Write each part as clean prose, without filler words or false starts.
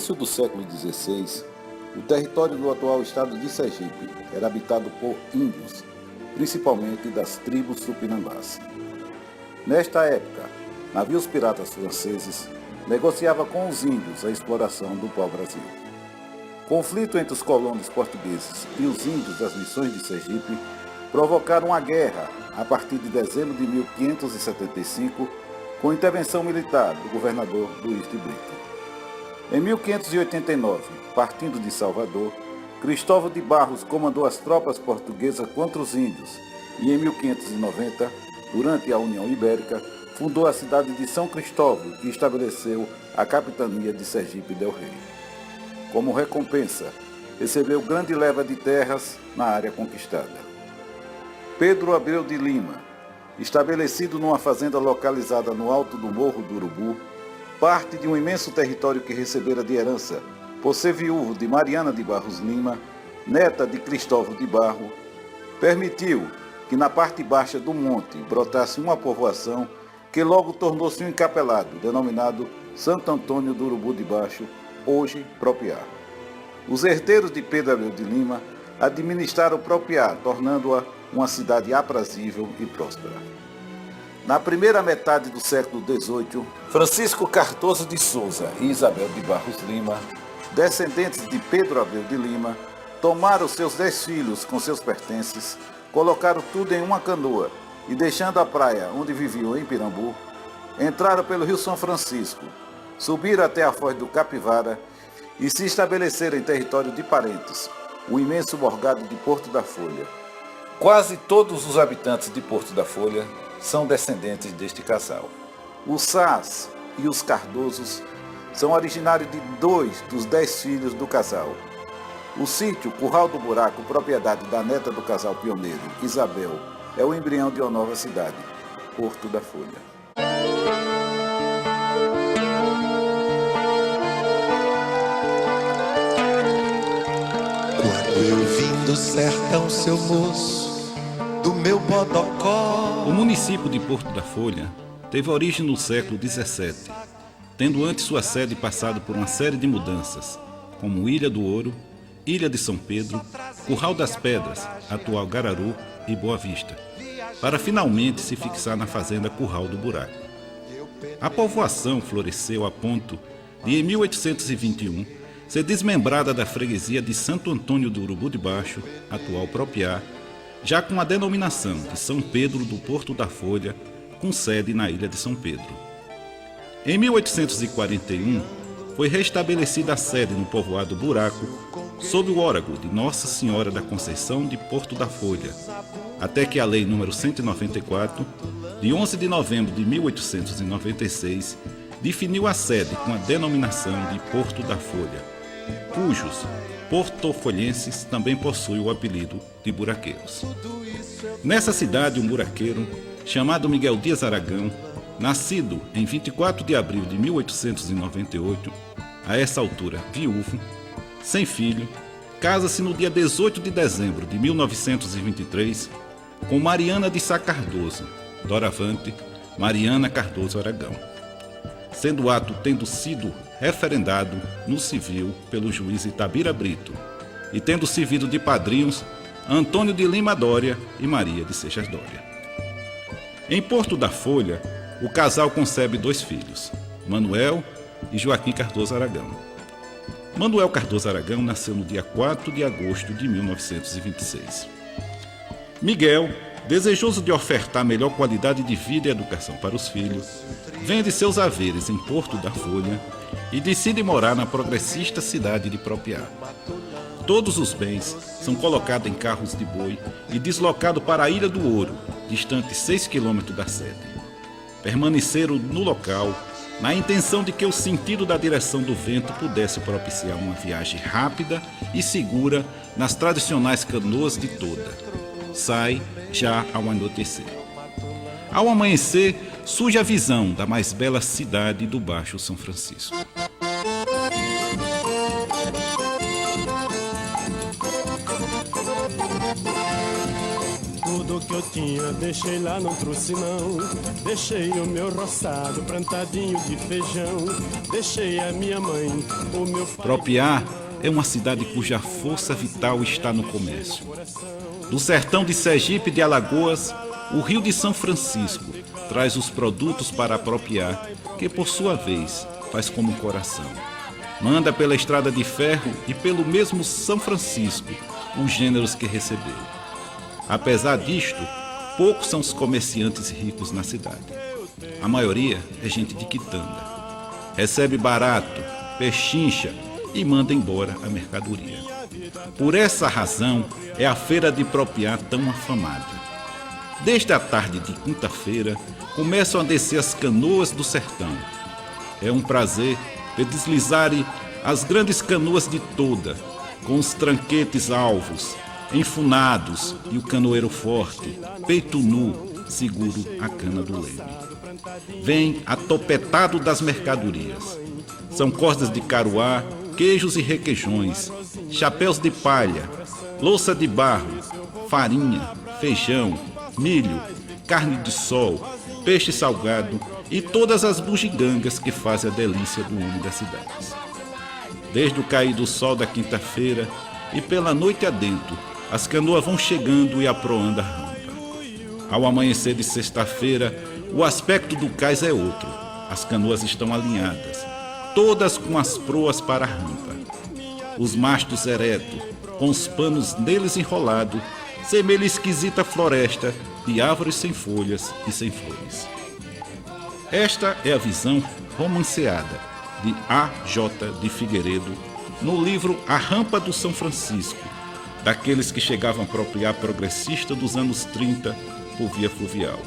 início do século XVI, o território do atual estado de Sergipe era habitado por índios, principalmente das tribos tupinambás. Nesta época, navios piratas franceses negociavam com os índios a exploração do pau-brasil. Conflito entre os colonos portugueses e os índios das missões de Sergipe provocaram uma guerra a partir de dezembro de 1575, com intervenção militar do governador Luís de Brito. Em 1589, partindo de Salvador, Cristóvão de Barros comandou as tropas portuguesas contra os índios e, em 1590, durante a União Ibérica, fundou a cidade de São Cristóvão e estabeleceu a capitania de Sergipe del Rei. Como recompensa, recebeu grande leva de terras na área conquistada. Pedro Abreu de Lima, estabelecido numa fazenda localizada no alto do Morro do Urubu, parte de um imenso território que recebera de herança por ser viúvo de Mariana de Barros Lima, neta de Cristóvão de Barro, permitiu que na parte baixa do monte brotasse uma povoação que logo tornou-se um encapelado, denominado Santo Antônio do Urubu de Baixo, hoje Propiá. Os herdeiros de Pedro Abreu de Lima administraram Propiá, tornando-a uma cidade aprazível e próspera. Na primeira metade do século XVIII, Francisco Cardoso de Souza e Isabel de Barros Lima, descendentes de Pedro Abreu de Lima, tomaram seus 10 filhos com seus pertences, colocaram tudo em uma canoa e, deixando a praia onde viviam em Pirambu, entraram pelo Rio São Francisco, subiram até a Foz do Capivara e se estabeleceram em território de parentes, o imenso morgado de Porto da Folha. Quase todos os habitantes de Porto da Folha são descendentes deste casal. Os Sás e os Cardosos são originários de 2 dos 10 filhos do casal. O sítio Curral do Buraco, propriedade da neta do casal pioneiro, Isabel, é o embrião de uma nova cidade, Porto da Folha. Quando eu vim do sertão, seu moço, do meu bodocó. O município de Porto da Folha teve origem no século XVII, tendo antes sua sede passado por uma série de mudanças, como Ilha do Ouro, Ilha de São Pedro, Curral das Pedras, atual Gararu e Boa Vista, para finalmente se fixar na fazenda Curral do Buraco. A povoação floresceu a ponto de, em 1821, ser desmembrada da freguesia de Santo Antônio do Urubu de Baixo, atual Propiá, já com a denominação de São Pedro do Porto da Folha, com sede na Ilha de São Pedro. Em 1841, foi restabelecida a sede no povoado Buraco, sob o órago de Nossa Senhora da Conceição de Porto da Folha, até que a Lei nº 194, de 11 de novembro de 1896, definiu a sede com a denominação de Porto da Folha, cujos portofolhenses também possuem o apelido de buraqueiros. Nessa cidade, um buraqueiro, chamado Miguel Dias Aragão, nascido em 24 de abril de 1898, a essa altura viúvo, sem filho, casa-se no dia 18 de dezembro de 1923 com Mariana de Sá Cardoso, doravante Mariana Cardoso Aragão, sendo o ato tendo sido referendado no civil pelo juiz Itabira Brito e tendo servido de padrinhos Antônio de Lima Dória e Maria de Seixas Dória. Em Porto da Folha, o casal concebe 2 filhos, Manuel e Joaquim Cardoso Aragão. Manuel Cardoso Aragão nasceu no dia 4 de agosto de 1926. Miguel, desejoso de ofertar melhor qualidade de vida e educação para os filhos, vende seus haveres em Porto da Folha e decide morar na progressista cidade de Propiá. Todos os bens são colocados em carros de boi e deslocados para a Ilha do Ouro, distante 6 quilômetros da sede. Permaneceram no local na intenção de que o sentido da direção do vento pudesse propiciar uma viagem rápida e segura nas tradicionais canoas de Toda. Sai já ao anoitecer. Ao amanhecer, surge a visão da mais bela cidade do Baixo São Francisco. tudo que eu tinha, deixei lá, não trouxe não. Deixei o meu roçado, plantadinho de feijão. Deixei a minha mãe, o meu pai... Propiá é uma cidade cuja força vital está no comércio. Do sertão de Sergipe e de Alagoas, o Rio de São Francisco traz os produtos para Propiá, que por sua vez faz como um coração. Manda pela estrada de ferro e pelo mesmo São Francisco os gêneros que recebeu. Apesar disto, poucos são os comerciantes ricos na cidade. A maioria é gente de quitanda. Recebe barato, pechincha e manda embora a mercadoria. Por essa razão é a feira de Propiá tão afamada. Desde a tarde de quinta-feira começam a descer as canoas do sertão. É um prazer ver deslizarem as grandes canoas de toda, com os tranquetes alvos, enfunados e o canoeiro forte, peito nu, seguro a cana do leme. Vem atopetado das mercadorias. São cordas de caruá, queijos e requeijões, chapéus de palha, louça de barro, farinha, feijão, milho, carne de sol, peixe salgado e todas as bugigangas que fazem a delícia do homem das cidades. Desde o cair do sol da quinta-feira e pela noite adentro, as canoas vão chegando e aproando a rampa. Ao amanhecer de sexta-feira, o aspecto do cais é outro. As canoas estão alinhadas, todas com as proas para a rampa. Os mastos eretos, com os panos neles enrolados, semelham esquisita floresta de árvores sem folhas e sem flores. Esta é a visão romanceada de A.J. de Figueiredo no livro A Rampa do São Francisco, daqueles que chegavam a Propiá progressista dos anos 30 por via fluvial.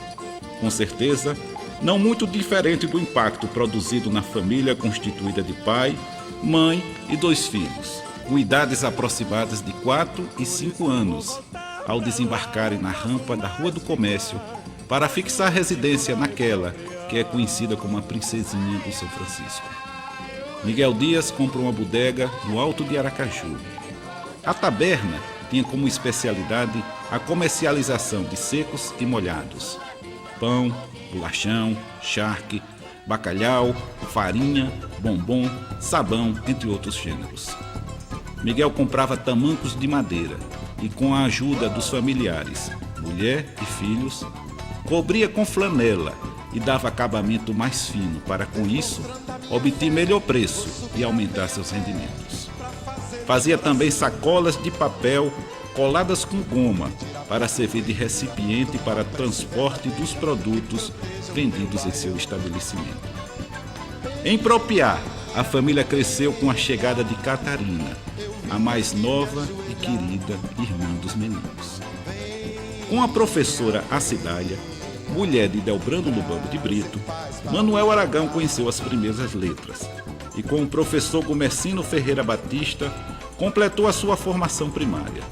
Com certeza, não muito diferente do impacto produzido na família constituída de pai, mãe e 2 filhos, com idades aproximadas de 4 e 5 anos, ao desembarcarem na rampa da Rua do Comércio para fixar residência naquela que é conhecida como a Princesinha do São Francisco. Miguel Dias compra uma bodega no Alto de Aracaju. A taberna tinha como especialidade a comercialização de secos e molhados, pão, bolachão, charque, bacalhau, farinha, bombom, sabão, entre outros gêneros. Miguel comprava tamancos de madeira e, com a ajuda dos familiares, mulher e filhos, cobria com flanela e dava acabamento mais fino para, com isso, obter melhor preço e aumentar seus rendimentos. Fazia também sacolas de papel coladas com goma para servir de recipiente para transporte dos produtos vendidos em seu estabelecimento. Em Propiá, a família cresceu com a chegada de Catarina, a mais nova e querida irmã dos meninos. Com a professora Acidália, mulher de Delbrando Lubambo de Brito, Manuel Aragão conheceu as primeiras letras e, com o professor Gomercino Ferreira Batista, completou a sua formação primária.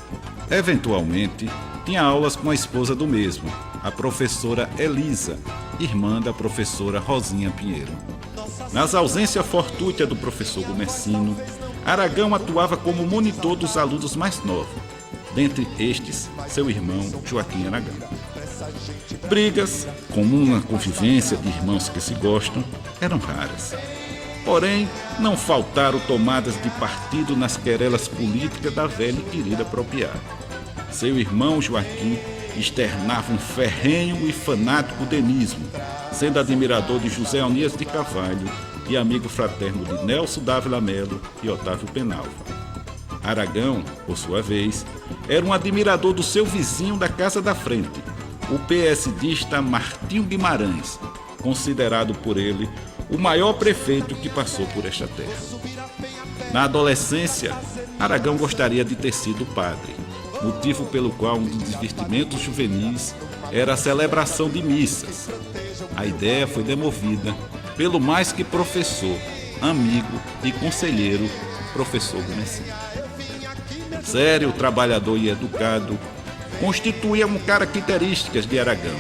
Eventualmente, tinha aulas com a esposa do mesmo, a professora Elisa, irmã da professora Rosinha Pinheiro. Nas ausências fortuitas do professor Gomercino, Aragão atuava como monitor dos alunos mais novos, dentre estes, seu irmão Joaquim Aragão. Brigas, comum na convivência de irmãos que se gostam, eram raras. Porém, não faltaram tomadas de partido nas querelas políticas da velha e querida Propiá. Seu irmão Joaquim externava um ferrenho e fanático denismo, sendo admirador de José Onias de Carvalho e amigo fraterno de Nelson Dávila Melo e Otávio Penalva. Aragão, por sua vez, era um admirador do seu vizinho da casa da frente, o PSDista Martinho Guimarães, considerado por ele o maior prefeito que passou por esta terra. Na adolescência, Aragão gostaria de ter sido padre, motivo pelo qual um dos divertimentos juvenis era a celebração de missas. A ideia foi demovida pelo mais que professor, amigo e conselheiro, professor Gomercino. Sério, trabalhador e educado, constituíam características de Aragão.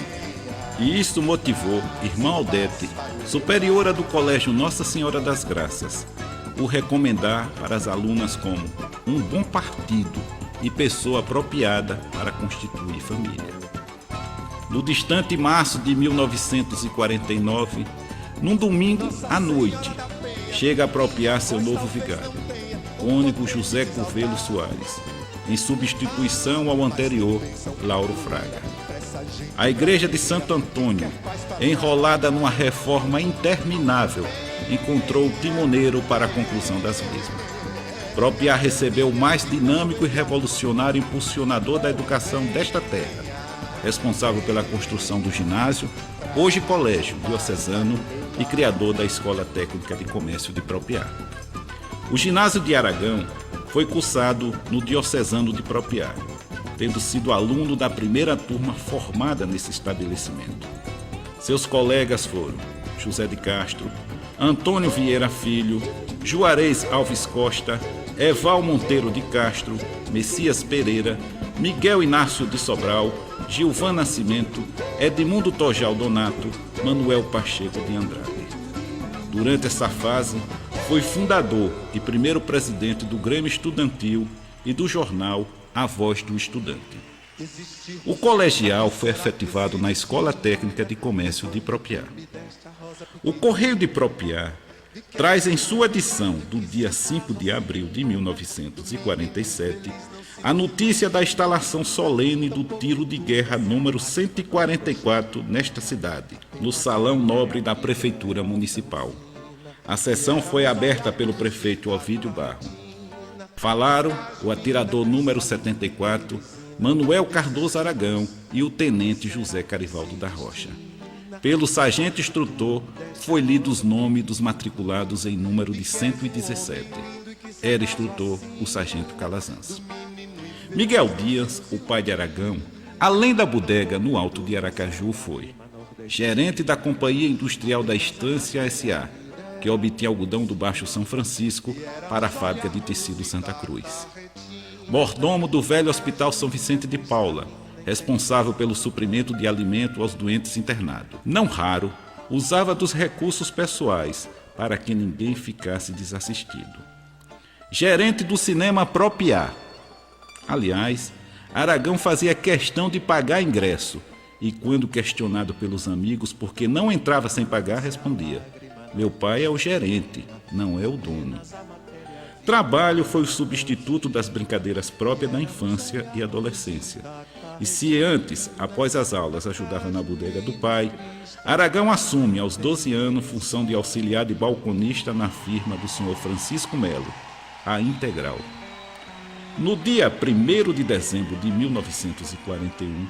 E isso motivou irmã Aldete, superiora do Colégio Nossa Senhora das Graças, o recomendar para as alunas como um bom partido e pessoa apropriada para constituir família. no distante março de 1949, num domingo à noite, chega a apropriar seu novo vigário, cônego José Curvelo Soares, em substituição ao anterior, Lauro Fraga. A igreja de Santo Antônio, enrolada numa reforma interminável, encontrou o timoneiro para a conclusão das mesmas. Propriá recebeu o mais dinâmico e revolucionário impulsionador da educação desta terra, responsável pela construção do ginásio, hoje colégio diocesano e criador da Escola Técnica de Comércio de Propriá. O ginásio de Aragão foi cursado no diocesano de Propriá, tendo sido aluno da primeira turma formada nesse estabelecimento. Seus colegas foram José de Castro, Antônio Vieira Filho, Juarez Alves Costa, Eval Monteiro de Castro, Messias Pereira, Miguel Inácio de Sobral, Gilvan Nascimento, Edmundo Tojal Donato, Manuel Pacheco de Andrade. Durante essa fase, foi fundador e primeiro presidente do Grêmio Estudantil e do jornal A Voz do Estudante. O colegial foi efetivado na Escola Técnica de Comércio de Propriá. O Correio de Propriá traz em sua edição do dia 5 de abril de 1947 a notícia da instalação solene do tiro de guerra número 144 nesta cidade, no Salão Nobre da Prefeitura Municipal. A sessão foi aberta pelo prefeito Ovídio Barro. Falaram o atirador número 74, Manuel Cardoso Aragão, e o tenente José Carivaldo da Rocha. Pelo sargento instrutor, foi lido os nomes dos matriculados em número de 117. Era instrutor o sargento Calazans. Miguel Dias, o pai de Aragão, além da bodega no Alto de Aracaju, foi gerente da Companhia Industrial da Estância S.A., que obtinha algodão do Baixo São Francisco para a fábrica de tecido Santa Cruz. Mordomo do velho Hospital São Vicente de Paula, responsável pelo suprimento de alimento aos doentes internados. Não raro, usava dos recursos pessoais para que ninguém ficasse desassistido. Gerente do cinema Propriá. Aliás, Aragão fazia questão de pagar ingresso e, quando questionado pelos amigos por que não entrava sem pagar, respondia: "Meu pai é o gerente, não é o dono." Trabalho foi o substituto das brincadeiras próprias da infância e adolescência. E se antes, após as aulas, ajudava na bodega do pai, Aragão assume aos 12 anos função de auxiliar de balconista na firma do senhor Francisco Melo, a Integral. No dia 1º de dezembro de 1941,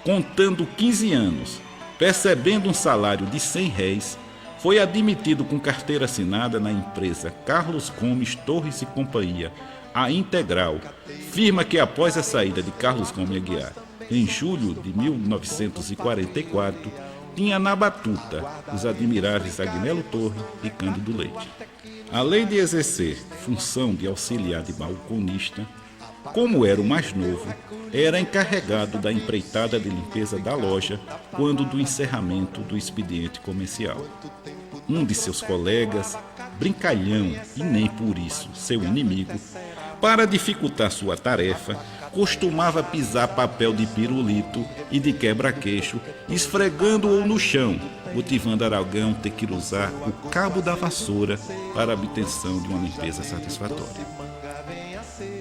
contando 15 anos, percebendo um salário de R$100, foi admitido com carteira assinada na empresa Carlos Gomes Torres e Companhia, a Integral, firma que após a saída de Carlos Gomes Aguiar, em julho de 1944, tinha na batuta os admiráveis Agnello Torre e Cândido Leite. Além de exercer função de auxiliar de balconista, como era o mais novo, era encarregado da empreitada de limpeza da loja quando do encerramento do expediente comercial. Um de seus colegas, brincalhão e nem por isso seu inimigo, para dificultar sua tarefa, costumava pisar papel de pirulito e de quebra-queixo, esfregando-o no chão, motivando Aragão ter que usar o cabo da vassoura para a obtenção de uma limpeza satisfatória.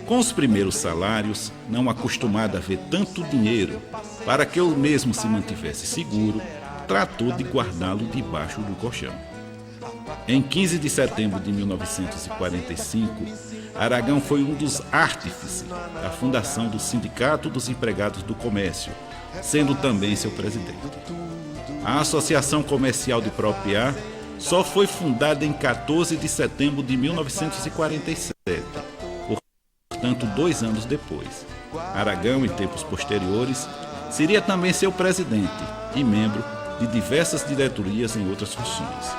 Com os primeiros salários, não acostumado a ver tanto dinheiro, para que o mesmo se mantivesse seguro, tratou de guardá-lo debaixo do colchão. Em 15 de setembro de 1945, Aragão foi um dos artífices da fundação do Sindicato dos Empregados do Comércio, sendo também seu presidente. A Associação Comercial de Propriá só foi fundada em 14 de setembro de 1947, portanto 2 anos depois. Aragão, em tempos posteriores, seria também seu presidente e membro de diversas diretorias em outras funções.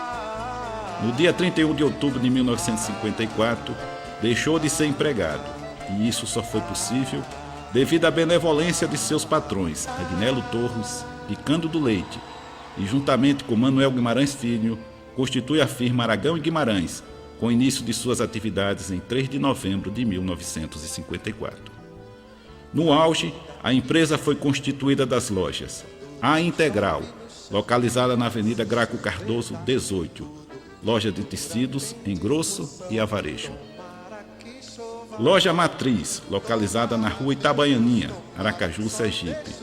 No dia 31 de outubro de 1954, deixou de ser empregado, e isso só foi possível devido à benevolência de seus patrões, Agnello Torres e Cândido Leite, e juntamente com Manuel Guimarães Filho, constitui a firma Aragão e Guimarães, com início de suas atividades em 3 de novembro de 1954. No auge, a empresa foi constituída das lojas A Integral, localizada na Avenida Graco Cardoso, 18, loja de tecidos em grosso e a varejo. Loja Matriz, localizada na Rua Itabaianinha, Aracaju, Sergipe.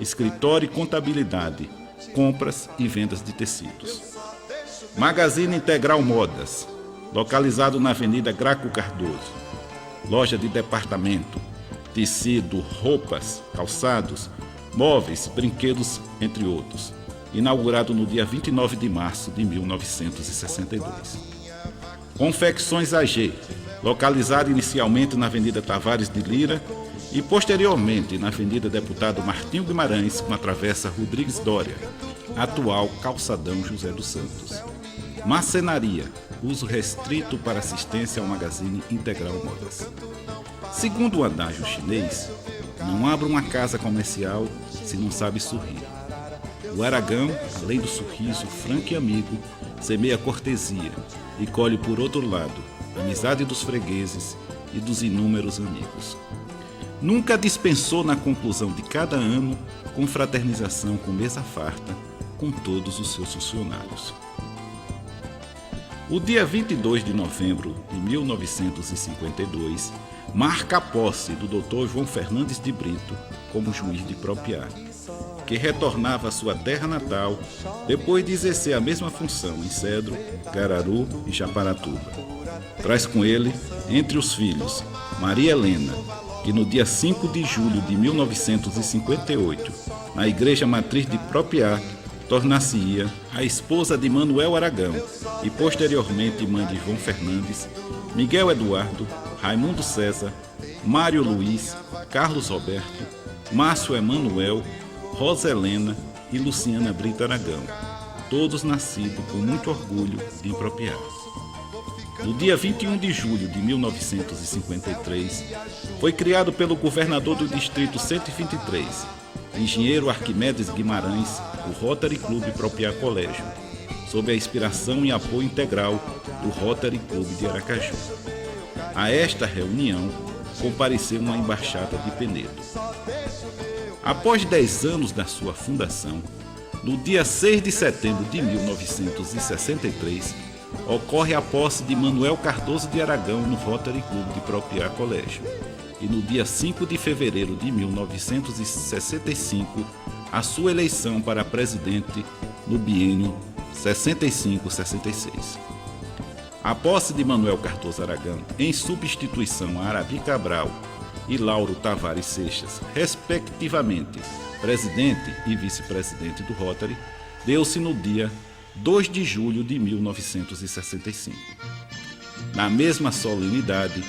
Escritório e contabilidade, compras e vendas de tecidos. Magazine Integral Modas, localizado na Avenida Graco Cardoso. Loja de departamento, tecido, roupas, calçados, móveis, brinquedos, entre outros. Inaugurado no dia 29 de março de 1962. Confecções AG, localizado inicialmente na Avenida Tavares de Lira e posteriormente na Avenida Deputado Martinho Guimarães com a Travessa Rodrigues Dória, atual Calçadão José dos Santos. Marcenaria, uso restrito para assistência ao Magazine Integral Modas. Segundo o adágio chinês, não abra uma casa comercial se não sabe sorrir. O Aragão, além do sorriso franco e amigo, semeia cortesia e colhe por outro lado a amizade dos fregueses e dos inúmeros amigos. Nunca dispensou na conclusão de cada ano confraternização com mesa farta com todos os seus funcionários. O dia 22 de novembro de 1952 marca a posse do Dr. João Fernandes de Brito como juiz de Propriá, que retornava à sua terra natal depois de exercer a mesma função em Cedro, Gararu e Japaratuba. Traz com ele, entre os filhos, Maria Helena, que no dia 5 de julho de 1958, na Igreja Matriz de Propriá, tornar-se-ia a esposa de Manuel Aragão e posteriormente mãe de João Fernandes, Miguel Eduardo, Raimundo César, Mário Luiz, Carlos Roberto, Márcio Emanuel, Rosa Helena e Luciana Brito Aragão, todos nascidos com muito orgulho em Propriá. No dia 21 de julho de 1953, foi criado pelo governador do Distrito 123, engenheiro Arquimedes Guimarães, o Rotary Clube Propriá Colégio, sob a inspiração e apoio integral do Rotary Clube de Aracaju. A esta reunião compareceu uma embaixada de Penedo. Após 10 anos da sua fundação, no dia 6 de setembro de 1963, ocorre a posse de Manuel Cardoso de Aragão no Rotary Clube de Propriá Colégio. E no dia 5 de fevereiro de 1965, a sua eleição para presidente no biênio 65-66. A posse de Manuel Cardoso Aragão, em substituição a Arabi Cabral e Lauro Tavares Seixas, respectivamente presidente e vice-presidente do Rotary, deu-se no dia 2 de julho de 1965. Na mesma solenidade,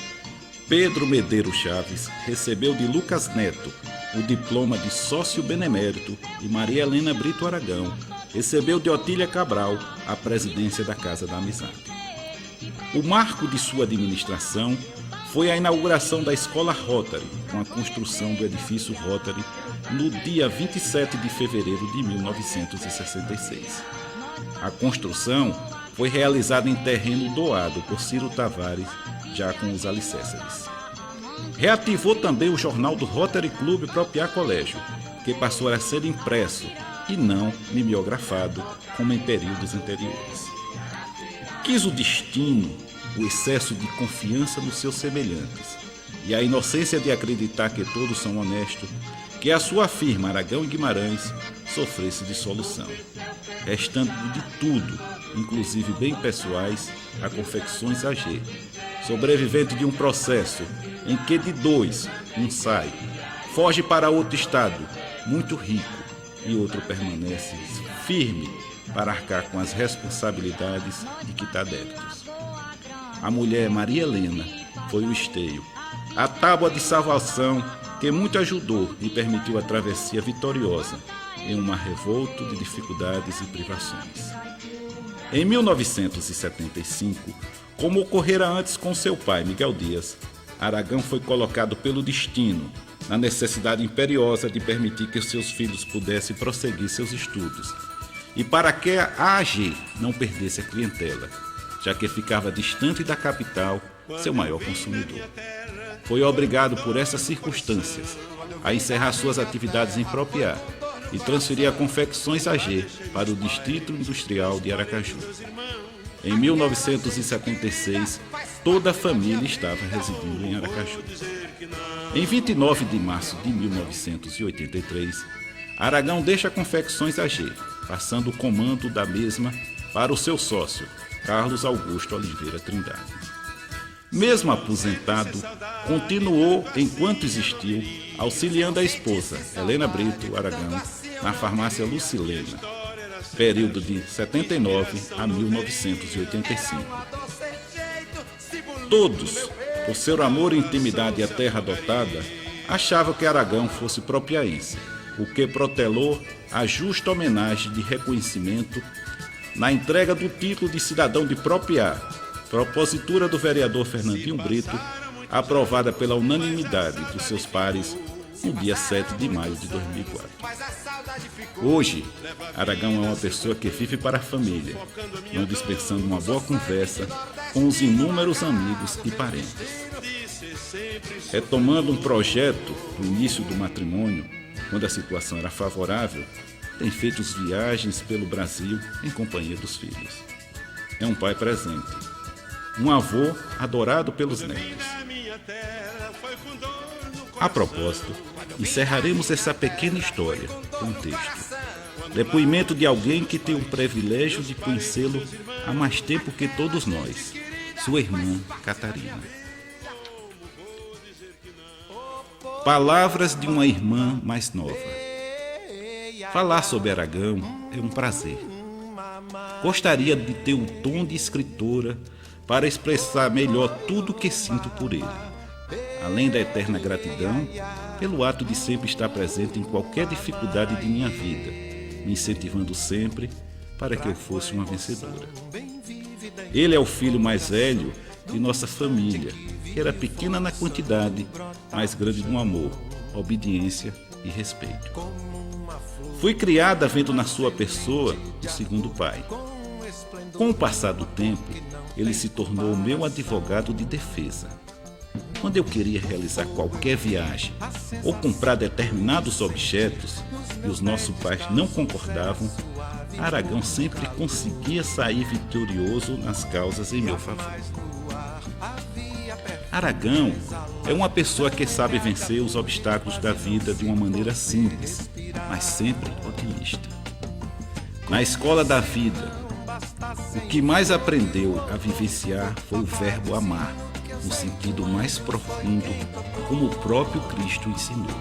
Pedro Medeiros Chaves recebeu de Lucas Neto o diploma de sócio benemérito e Maria Helena Brito Aragão recebeu de Otília Cabral a presidência da Casa da Amizade. O marco de sua administração foi a inauguração da Escola Rotary, com a construção do edifício Rotary no dia 27 de fevereiro de 1966. A construção foi realizada em terreno doado por Ciro Tavares, já com os alicerces. Reativou também o jornal do Rotary Clube Propriá Colégio, que passou a ser impresso e não mimeografado, como em períodos anteriores. Quis o destino, o excesso de confiança nos seus semelhantes e a inocência de acreditar que todos são honestos, que a sua firma Aragão e Guimarães sofresse dissolução, restando de tudo, inclusive bem pessoais, a Confecções AG, sobrevivente de um processo em que de dois, um sai, foge para outro estado, muito rico, e outro permanece firme para arcar com as responsabilidades e quitar débitos. A mulher Maria Helena foi o esteio, a tábua de salvação que muito ajudou e permitiu a travessia vitoriosa em um mar revolto de dificuldades e privações. Em 1975, como ocorrera antes com seu pai, Miguel Dias, Aragão foi colocado pelo destino na necessidade imperiosa de permitir que seus filhos pudessem prosseguir seus estudos e para que a AG não perdesse a clientela, já que ficava distante da capital, seu maior consumidor. Foi obrigado por essas circunstâncias a encerrar suas atividades em Propriá e transferia a Confecções AG para o Distrito Industrial de Aracaju. Em 1976, toda a família estava residindo em Aracaju. Em 29 de março de 1983, Aragão deixa a Confecções AG, passando o comando da mesma para o seu sócio, Carlos Augusto Oliveira Trindade. Mesmo aposentado, continuou, enquanto existiu, auxiliando a esposa, Helena Brito Aragão, na farmácia Lucilena, período de 79 a 1985. Todos, por seu amor e intimidade à terra adotada, achavam que Aragão fosse propiaense, o que protelou a justa homenagem de reconhecimento na entrega do título de cidadão de Propiá, propositura do vereador Fernandinho Brito, aprovada pela unanimidade dos seus pares no dia 7 de maio de 2004. Hoje, Aragão é uma pessoa que vive para a família, não dispensando uma boa conversa com os inúmeros amigos e parentes. Retomando um projeto do início do matrimônio, quando a situação era favorável, tem feito viagens pelo Brasil em companhia dos filhos. É um pai presente, um avô adorado pelos netos. A propósito, encerraremos essa pequena história com um texto. Depoimento de alguém que tem o privilégio de conhecê-lo há mais tempo que todos nós, sua irmã Catarina. Palavras de uma irmã mais nova. Falar sobre Aragão é um prazer. Gostaria de ter o tom de escritora para expressar melhor tudo o que sinto por ele. Além da eterna gratidão, pelo ato de sempre estar presente em qualquer dificuldade de minha vida, me incentivando sempre para que eu fosse uma vencedora. Ele é o filho mais velho de nossa família, que era pequena na quantidade, mas grande no amor, obediência e respeito. Fui criada vendo na sua pessoa o segundo pai. Com o passar do tempo, ele se tornou o meu advogado de defesa. Quando eu queria realizar qualquer viagem ou comprar determinados objetos e os nossos pais não concordavam, Aragão sempre conseguia sair vitorioso nas causas em meu favor. Aragão é uma pessoa que sabe vencer os obstáculos da vida de uma maneira simples, mas sempre otimista. Na escola da vida, o que mais aprendeu a vivenciar foi o verbo amar, no sentido mais profundo, como o próprio Cristo ensinou.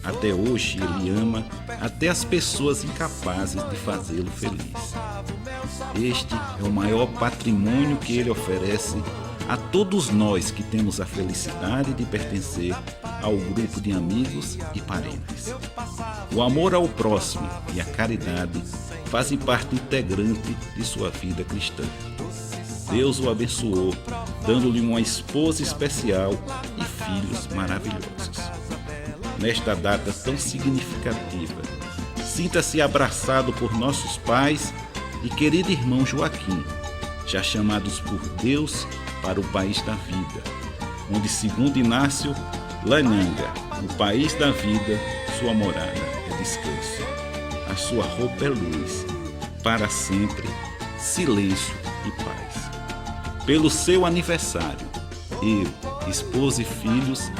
Até hoje ele ama até as pessoas incapazes de fazê-lo feliz. Este é o maior patrimônio que ele oferece a todos nós que temos a felicidade de pertencer ao grupo de amigos e parentes. O amor ao próximo e a caridade fazem parte integrante de sua vida cristã. Deus o abençoou, dando-lhe uma esposa especial e filhos maravilhosos. Nesta data tão significativa, sinta-se abraçado por nossos pais e querido irmão Joaquim, já chamados por Deus para o país da vida, onde, segundo Inácio Lananga, no país da vida, sua morada é descanso. A sua roupa é luz, para sempre, silêncio e paz. Pelo seu aniversário, eu, esposa e filhos,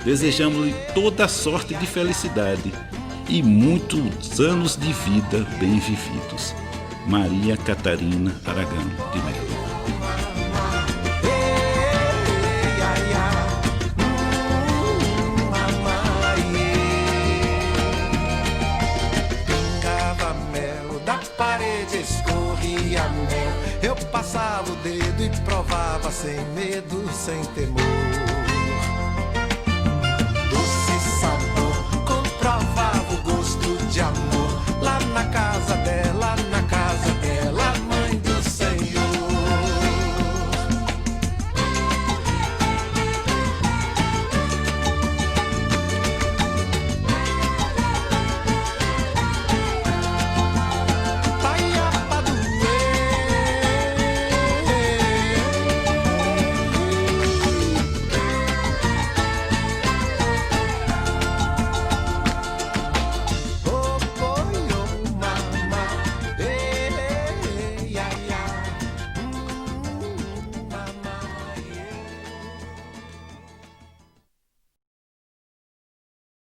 desejamos-lhe toda sorte de felicidade e muitos anos de vida bem vividos. Maria Catarina Aragão de Melo. Escorria mel, eu passava o dedo e provava sem medo, sem temor.